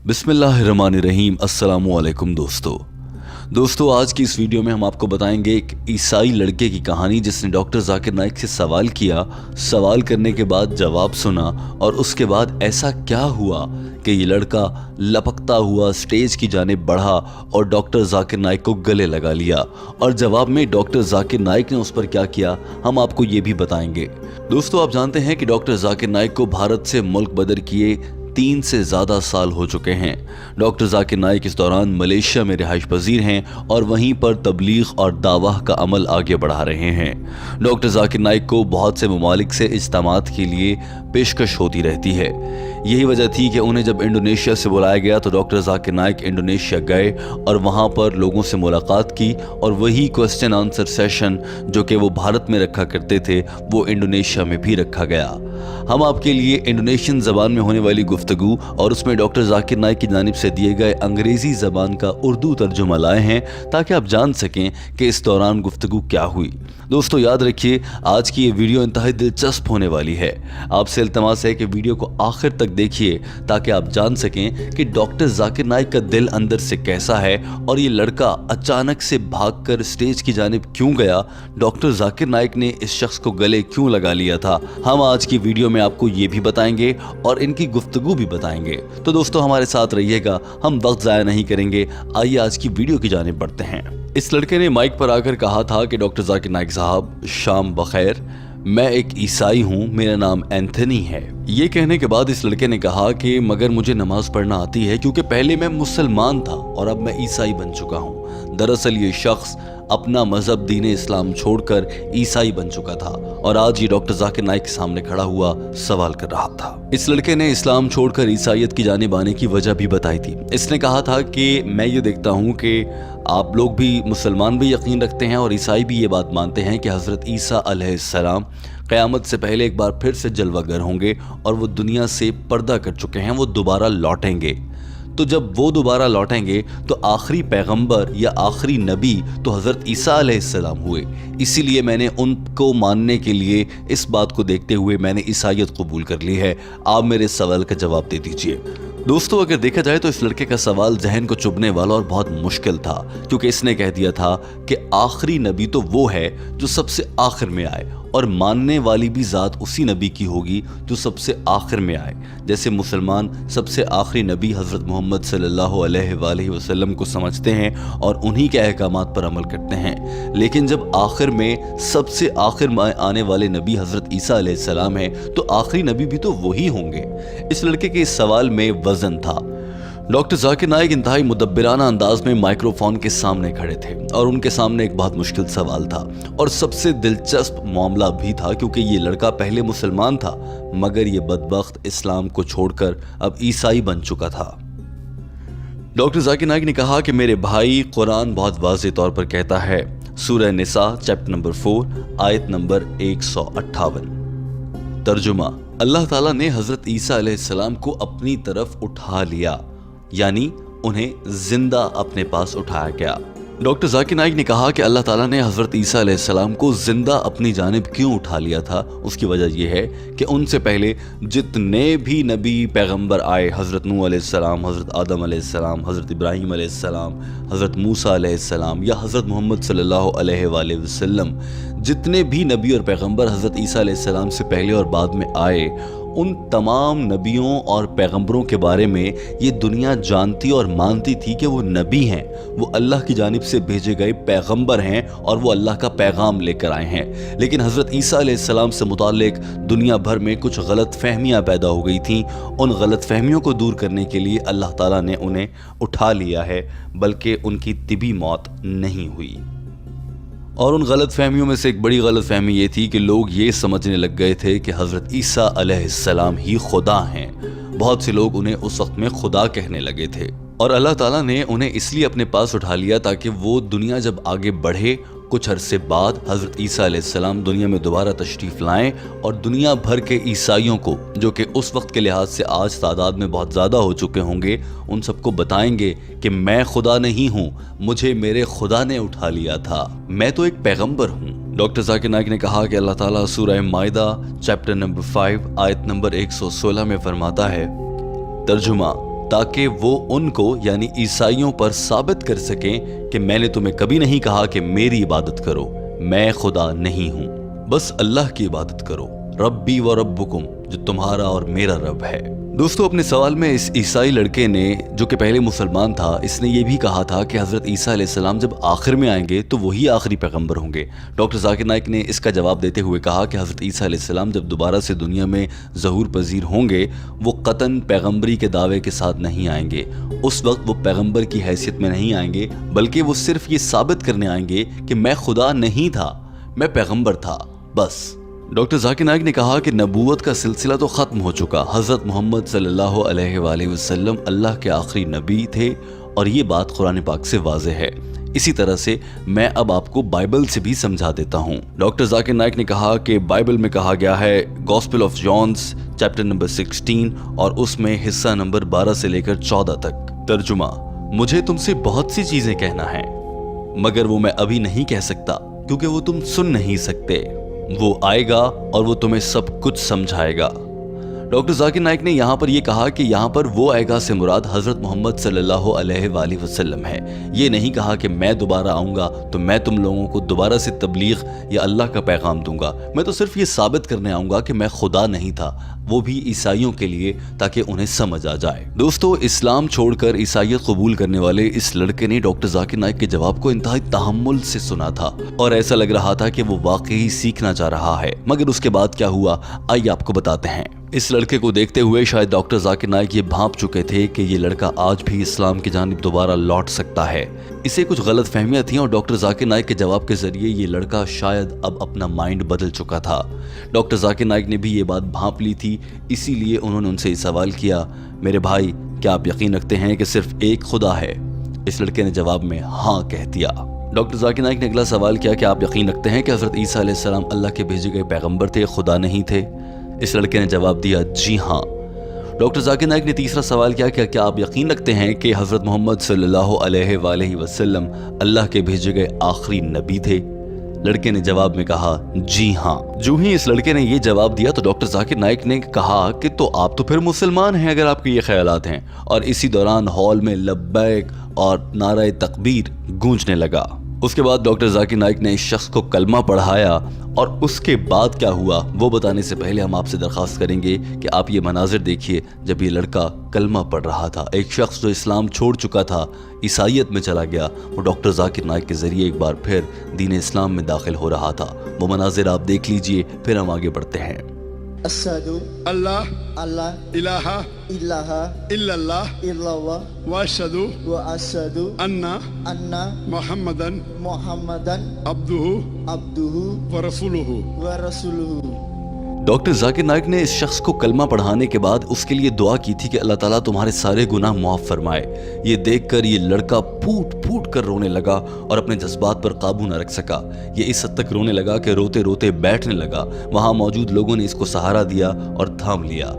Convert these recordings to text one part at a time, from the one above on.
बिस्मिल्लाहिर्रहमानिर्रहीम। अस्सलामुअलैकुम दोस्तों, आज की इस वीडियो में हम आपको बताएंगे एक ईसाई लड़के की कहानी जिसने डॉक्टर जाकिर नाइक से सवाल किया, सवाल करने के बाद जवाब सुना और उसके बाद ऐसा क्या हुआ कि ये लड़का लपकता हुआ स्टेज की जानिब बढ़ा और डॉक्टर जाकिर नाइक को गले लगा लिया और जवाब में डॉक्टर जाकिर नाइक ने उस पर क्या किया हम आपको ये भी बताएंगे। दोस्तों, आप जानते हैं कि डॉक्टर जाकिर नाइक को भारत से मुल्क बदर किए 3 से ज़्यादा साल हो चुके हैं। डॉक्टर जाकिर नाइक इस दौरान मलेशिया में रिहाइश पजीर हैं और वहीं पर तबलीग और दावा का अमल आगे बढ़ा रहे हैं। डॉक्टर जाकिर नाइक को बहुत से ममालिक से इज्तिमात के लिए पेशकश होती रहती है। यही वजह थी कि उन्हें जब इंडोनेशिया से बुलाया गया तो डॉक्टर जाकिर नाइक इंडोनेशिया गए और वहाँ पर लोगों से मुलाकात की और वही क्वेश्चन आंसर सेशन जो कि वो भारत में रखा करते थे वो इंडोनेशिया में भी रखा गया। हम आपके लिए इंडोनेशियन ज़बान में होने वाली गुफ्तगू और उसमें डॉक्टर जाकिर नाइक की जानिब से दिए गए अंग्रेज़ी ज़बान का उर्दू तर्जुमा लाए हैं ताकि आप जान सकें कि इस दौरान गुफ्तगू क्या हुई। दोस्तों, याद रखिए आज की ये वीडियो इंतहाई दिलचस्प होने वाली है। आपसे इल्तमास है कि वीडियो को आखिर तक देखिए ताकि आप जान सकें कि डॉक्टर जाकिर नाइक का दिल अंदर से कैसा है और ये लड़का अचानक से भागकर स्टेज की जानिब क्यों गया, डॉक्टर जाकिर नाइक ने इस शख्स को गले क्यों लगा लिया था। हम आज की वीडियो में आपको ये भी बताएंगे और इनकी गुफ्तगू भी बताएंगे। तो दोस्तों, हमारे साथ रहिएगा, हम वक्त ज़ाया नहीं करेंगे। आइए आज की वीडियो की जानिब बढ़ते हैं। इस लड़के ने माइक पर आकर कहा था कि डॉक्टर जाकिर नाइक साहब, शाम बखैर, मैं एक ईसाई हूँ, मेरा नाम एंथनी है। ये कहने के बाद इस लड़के ने कहा कि मगर मुझे नमाज पढ़ना आती है क्योंकि पहले मैं मुसलमान था और अब मैं ईसाई बन चुका हूँ। दरअसल ये शख्स अपना मजहब दीन इस्लाम छोड़कर ईसाई बन चुका था और आज ये डॉक्टर जाकिर नाइक के सामने खड़ा हुआ सवाल कर रहा था। इस लड़के ने इस्लाम छोड़कर ईसाइयत की जानिब आने की वजह भी बताई थी। इसने कहा था कि मैं ये देखता हूँ कि आप लोग भी, मुसलमान भी यकीन रखते हैं और ईसाई भी ये बात मानते हैं कि हज़रत ईसा अलैहिस्सलाम क़यामत से पहले एक बार फिर से जलवागर होंगे और वो दुनिया से पर्दा कर चुके हैं, वो दोबारा लौटेंगे। तो जब वो दोबारा लौटेंगे तो आखिरी पैगंबर या आखिरी नबी तो हज़रत ईसा अलैहिस्सलाम हुए। इसीलिए मैंने उनको मानने के लिए, इस बात को देखते हुए मैंने ईसाइयत कबूल कर ली है। आप मेरे सवाल का जवाब दे दीजिए। दोस्तों, अगर देखा जाए तो इस लड़के का सवाल जहन को चुभने वाला और बहुत मुश्किल था क्योंकि इसने कह दिया था कि आखिरी नबी तो वो है जो सबसे आखिर में आए और मानने वाली भी ज़ात उसी नबी की होगी जो सबसे आखिर में आए। जैसे मुसलमान सबसे आखिरी नबी हज़रत मोहम्मद सल्लल्लाहु अलैहि वसल्लम को समझते हैं और उन्हीं के अहकामात पर अमल करते हैं, लेकिन जब आखिर में सबसे आखिर में आने वाले नबी हज़रत ईसा अलैहिस्सलाम है तो आखिरी नबी भी तो वही होंगे। इस लड़के के इस सवाल में वज़न था। डॉक्टर जाकिर नाइक इंतहाई मुदब्बिराना अंदाज में माइक्रोफोन के सामने खड़े थे और उनके सामने एक बहुत मुश्किल सवाल था और सबसे दिलचस्प मामला भी था क्योंकि ये लड़का पहले मुसलमान था मगर ये बदबख्त इस्लाम को छोड़कर अब ईसाई बन चुका था। डॉक्टर जाकिर नाइक ने कहा कि मेरे भाई, कुरान बहुत वाज़ेह तौर पर कहता है, सूरह निसा चैप्टर नंबर 4 आयत नंबर 158। तर्जुमा, अल्लाह ताला ने हज़रत ईसा अलैहिस्सलाम को अपनी तरफ उठा लिया, यानी उन्हें जिंदा अपने पास उठाया गया। डॉक्टर जाकिर नाइक ने कहा कि अल्लाह ताला ने हज़रत ईसा अलैहिस्सलाम को जिंदा अपनी जानिब क्यों उठा लिया था। उसकी वजह यह है कि उनसे पहले जितने भी नबी पैगंबर आए, हज़रत नूह अलैहिस्सलाम, हज़रत आदम अलैहिस्सलाम, हज़रत इब्राहीम अलैहिस्सलाम, हज़रत मूसा अलैहिस्सलाम या हज़रत मोहम्मद सल्लल्लाहु अलैहि वसल्लम, जितने भी नबी और पैगंबर हज़रत ईसा अलैहिस्सलाम से पहले और बाद में आए, उन तमाम नबियों और पैगंबरों के बारे में ये दुनिया जानती और मानती थी कि वो नबी हैं, वो अल्लाह की जानिब से भेजे गए पैगंबर हैं और वो अल्लाह का पैगाम लेकर आए हैं। लेकिन हज़रत ईसा अलैहिस्सलाम से मुताल्लिक दुनिया भर में कुछ गलत फहमियाँ पैदा हो गई थीं। उन गलत फहमियों को दूर करने के लिए अल्लाह ताला ने उन्हें उठा लिया है, बल्कि उनकी तिबी मौत नहीं हुई। और उन गलत फहमियों में से एक बड़ी गलत फहमी ये थी कि लोग ये समझने लग गए थे कि हज़रत ईसा अलैहिस्सलाम ही खुदा हैं। बहुत से लोग उन्हें उस वक्त में खुदा कहने लगे थे और अल्लाह ताला ने उन्हें इसलिए अपने पास उठा लिया ताकि वो दुनिया जब आगे बढ़े कुछ अरसे बाद हज़रत ईसा अलैहिस्सलाम दुनिया में दोबारा तशरीफ़ लाएं और दुनिया भर के ईसाइयों को, जो कि उस वक्त के लिहाज से आज तादाद में बहुत ज़्यादा हो चुके होंगे, उन सबको बताएंगे कि मैं खुदा नहीं हूँ, मुझे मेरे खुदा ने उठा लिया था, मैं तो एक पैगंबर हूँ। डॉक्टर जाकिर नाइक ने कहा कि अल्लाह ताला सूरह माइदा चैप्टर नंबर 5 आयत नंबर 116 में फरमाता है, तर्जुमा, تاکہ وہ ان کو یعنی عیسائیوں پر ثابت کر سکیں کہ میں نے تمہیں کبھی نہیں کہا کہ میری عبادت کرو، میں خدا نہیں ہوں، بس اللہ کی عبادت کرو، ربی و ربکم، جو تمہارا اور میرا رب ہے۔ دوستو اپنے سوال میں اس عیسائی لڑکے نے جو کہ پہلے مسلمان تھا، اس نے یہ بھی کہا تھا کہ حضرت عیسیٰ علیہ السلام جب آخر میں آئیں گے تو وہی آخری پیغمبر ہوں گے۔ ڈاکٹر ذاکر نائک نے اس کا جواب دیتے ہوئے کہا کہ حضرت عیسیٰ علیہ السلام جب دوبارہ سے دنیا میں ظہور پذیر ہوں گے وہ قطعاً پیغمبری کے دعوے کے ساتھ نہیں آئیں گے۔ اس وقت وہ پیغمبر کی حیثیت میں نہیں آئیں گے، بلکہ وہ صرف یہ ثابت کرنے آئیں گے کہ میں خدا نہیں تھا، میں پیغمبر تھا، بس۔ ڈاکٹر ذاکر نائک نے کہا کہ نبوت کا سلسلہ تو ختم ہو چکا، حضرت محمد صلی اللہ علیہ وآلہ وسلم اللہ کے آخری نبی تھے اور یہ بات قرآن پاک سے واضح ہے۔ اسی طرح سے میں اب آپ کو بائبل سے بھی سمجھا دیتا ہوں۔ ڈاکٹر ذاکر نائک نے کہا کہ بائبل میں کہا گیا ہے گاسپل آف جانس چیپٹر نمبر 16 اور اس میں حصہ نمبر 12 سے لے کر 14 تک۔ ترجمہ: مجھے تم سے بہت سی چیزیں کہنا ہے مگر وہ میں ابھی نہیں کہہ سکتا کیونکہ وہ تم سن نہیں سکتے، وہ آئے گا اور وہ تمہیں سب کچھ سمجھائے گا۔ ڈاکٹر ذاکر نائک نے یہاں پر یہ کہا کہ یہاں پر وہ آئے گا سے مراد حضرت محمد صلی اللہ علیہ وآلہ وسلم ہے۔ یہ نہیں کہا کہ میں دوبارہ آؤں گا تو میں تم لوگوں کو دوبارہ سے تبلیغ یا اللہ کا پیغام دوں گا، میں تو صرف یہ ثابت کرنے آؤں گا کہ میں خدا نہیں تھا، وہ بھی عیسائیوں کے لیے تاکہ انہیں سمجھ آ جائے۔ دوستو اسلام چھوڑ کر عیسائیت قبول کرنے والے اس لڑکے نے ڈاکٹر ذاکر نائک کے جواب کو انتہائی تحمل سے سنا تھا اور ایسا لگ رہا تھا کہ وہ واقعی سیکھنا چاہ رہا ہے، مگر اس کے بعد کیا ہوا آئیے آپ کو بتاتے ہیں۔ اس لڑکے کو دیکھتے ہوئے شاید ڈاکٹر ذاکر نائک یہ بھانپ چکے تھے کہ یہ لڑکا آج بھی اسلام کی جانب دوبارہ لوٹ سکتا ہے۔ اسے کچھ غلط فہمیاں تھیں اور ڈاکٹر ذاکر نائک کے جواب کے ذریعے یہ لڑکا شاید اب اپنا مائنڈ بدل چکا تھا۔ ڈاکٹر ذاکر نائک نے بھی یہ بات بھانپ لی تھی، اسی لیے انہوں نے ان سے یہ سوال کیا، میرے بھائی کیا آپ یقین رکھتے ہیں کہ صرف ایک خدا ہے؟ اس لڑکے نے جواب میں ہاں کہہ دیا۔ ڈاکٹر ذاکر نائک نے اگلا سوال کیا کہ آپ یقین رکھتے ہیں کہ حضرت عیسیٰ علیہ السلام اللہ کے بھیجے گئے پیغمبر تھے، خدا نہیں تھے؟ اس لڑکے نے جواب دیا جی ہاں۔ ڈاکٹر ذاکر نائک نے تیسرا سوال کیا کہ کیا آپ یقین رکھتے ہیں کہ حضرت محمد صلی اللہ علیہ وآلہ وسلم اللہ کے بھیجے گئے آخری نبی تھے؟ لڑکے نے جواب میں کہا جی ہاں۔ جو ہی اس لڑکے نے یہ جواب دیا تو ڈاکٹر ذاکر نائک نے کہا کہ تو آپ تو پھر مسلمان ہیں اگر آپ کے یہ خیالات ہیں، اور اسی دوران ہال میں لبیک اور نعرہ تکبیر گونجنے لگا۔ اس کے بعد ڈاکٹر ذاکر نائک نے اس شخص کو کلمہ پڑھایا اور اس کے بعد کیا ہوا وہ بتانے سے پہلے ہم آپ سے درخواست کریں گے کہ آپ یہ مناظر دیکھیے جب یہ لڑکا کلمہ پڑھ رہا تھا۔ ایک شخص جو اسلام چھوڑ چکا تھا، عیسائیت میں چلا گیا، وہ ڈاکٹر ذاکر نائک کے ذریعے ایک بار پھر دین اسلام میں داخل ہو رہا تھا۔ وہ مناظر آپ دیکھ لیجئے، پھر ہم آگے بڑھتے ہیں۔ اشہدو اللہ اللہ الہ الہ الا اللہ الا اللہ واشہدو واشہدو ان ان محمدن محمدن عبدہ عبدہ ورسولہ۔ ورسولہ۔ ڈاکٹر ذاکر نائک نے اس شخص کو کلمہ پڑھانے کے بعد اس کے لیے دعا کی تھی کہ اللہ تعالیٰ تمہارے سارے گناہ معاف فرمائے۔ یہ دیکھ کر یہ لڑکا پھوٹ پھوٹ کر رونے لگا اور اپنے جذبات پر قابو نہ رکھ سکا۔ یہ اس حد تک رونے لگا کہ روتے روتے بیٹھنے لگا۔ وہاں موجود لوگوں نے اس کو سہارا دیا اور تھام لیا۔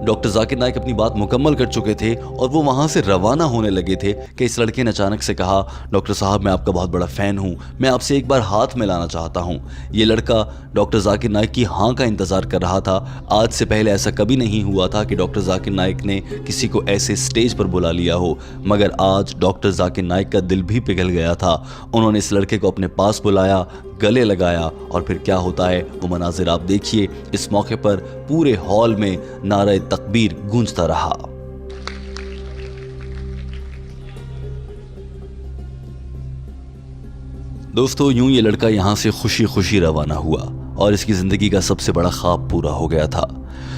ڈاکٹر ذاکر نائک اپنی بات مکمل کر چکے تھے اور وہ وہاں سے روانہ ہونے لگے تھے کہ اس لڑکے نے اچانک سے کہا، ڈاکٹر صاحب میں آپ کا بہت بڑا فین ہوں، میں آپ سے ایک بار ہاتھ ملانا چاہتا ہوں۔ یہ لڑکا ڈاکٹر ذاکر نائک کی ہاں کا انتظار کر رہا تھا۔ آج سے پہلے ایسا کبھی نہیں ہوا تھا کہ ڈاکٹر ذاکر نائک نے کسی کو ایسے سٹیج پر بلا لیا ہو، مگر آج ڈاکٹر ذاکر نائک کا دل بھی پگھل گیا تھا۔ انہوں نے اس لڑکے کو اپنے پاس بلایا، گلے لگایا اور پھر کیا ہوتا ہے وہ مناظر آپ دیکھیے۔ اس موقع پر پورے ہال میں نعرہ تکبیر گونجتا رہا۔ دوستو یوں یہ لڑکا یہاں سے خوشی خوشی روانہ ہوا اور اس کی زندگی کا سب سے بڑا خواب پورا ہو گیا تھا۔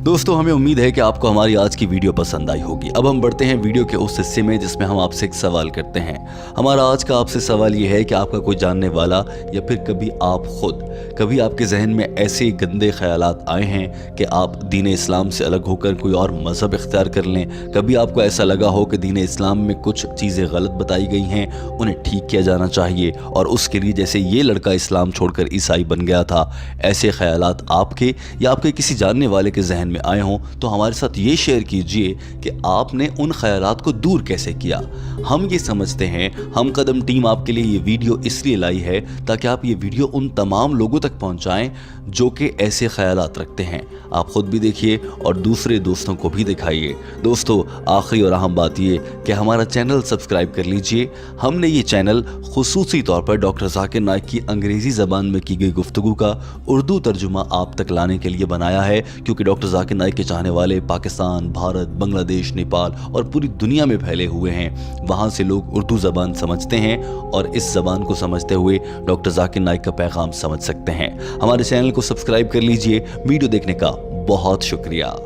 دوستو ہمیں امید ہے کہ آپ کو ہماری آج کی ویڈیو پسند آئی ہوگی۔ اب ہم بڑھتے ہیں ویڈیو کے اس حصے میں جس میں ہم آپ سے ایک سوال کرتے ہیں۔ ہمارا آج کا آپ سے سوال یہ ہے کہ آپ کا کوئی جاننے والا یا پھر کبھی آپ خود کبھی آپ کے ذہن میں ایسے گندے خیالات آئے ہیں کہ آپ دین اسلام سے الگ ہو کر کوئی اور مذہب اختیار کر لیں؟ کبھی آپ کو ایسا لگا ہو کہ دین اسلام میں کچھ چیزیں غلط بتائی گئی ہیں، انہیں ٹھیک کیا جانا چاہیے اور اس کے لیے جیسے یہ لڑکا اسلام چھوڑ کر عیسائی بن گیا تھا، ایسے خیالات آپ کے یا آپ کے کسی جاننے والے کے ذہن میں में आए हों तो हमारे साथ ये शेयर कीजिए कि आपने उन ख्यालात को दूर कैसे किया। हम ये समझते हैं, हम कदम टीम आपके लिए ये वीडियो इसलिए लाई है ताकि आप ये वीडियो उन तमाम लोगों तक पहुंचाएं जो कि ऐसे ख्यालात रखते हैं। आप खुद भी देखिए और दूसरे दोस्तों को भी दिखाइए। दोस्तों, आखिरी और अहम बात ये कि हमारा चैनल सब्सक्राइब कर लीजिए। हमने ये चैनल खुसूसी तौर पर डॉक्टर जाकिर नाइक की अंग्रेज़ी ज़बान में की गई गुफ्तगू का उर्दू तर्जुमा आप तक लाने के लिए बनाया है, क्योंकि डॉक्टर जाकिर नाइक के चाहने वाले पाकिस्तान, भारत, बांग्लादेश, नेपाल और पूरी दुनिया में फैले हुए हैं। वहाँ से लोग उर्दू ज़बान समझते हैं और इस ज़बान को समझते हुए डॉक्टर जाकिर नाइक का पैगाम समझ सकते हैं। हमारे चैनल को सब्सक्राइब कर लीजिए। वीडियो देखने का बहुत शुक्रिया।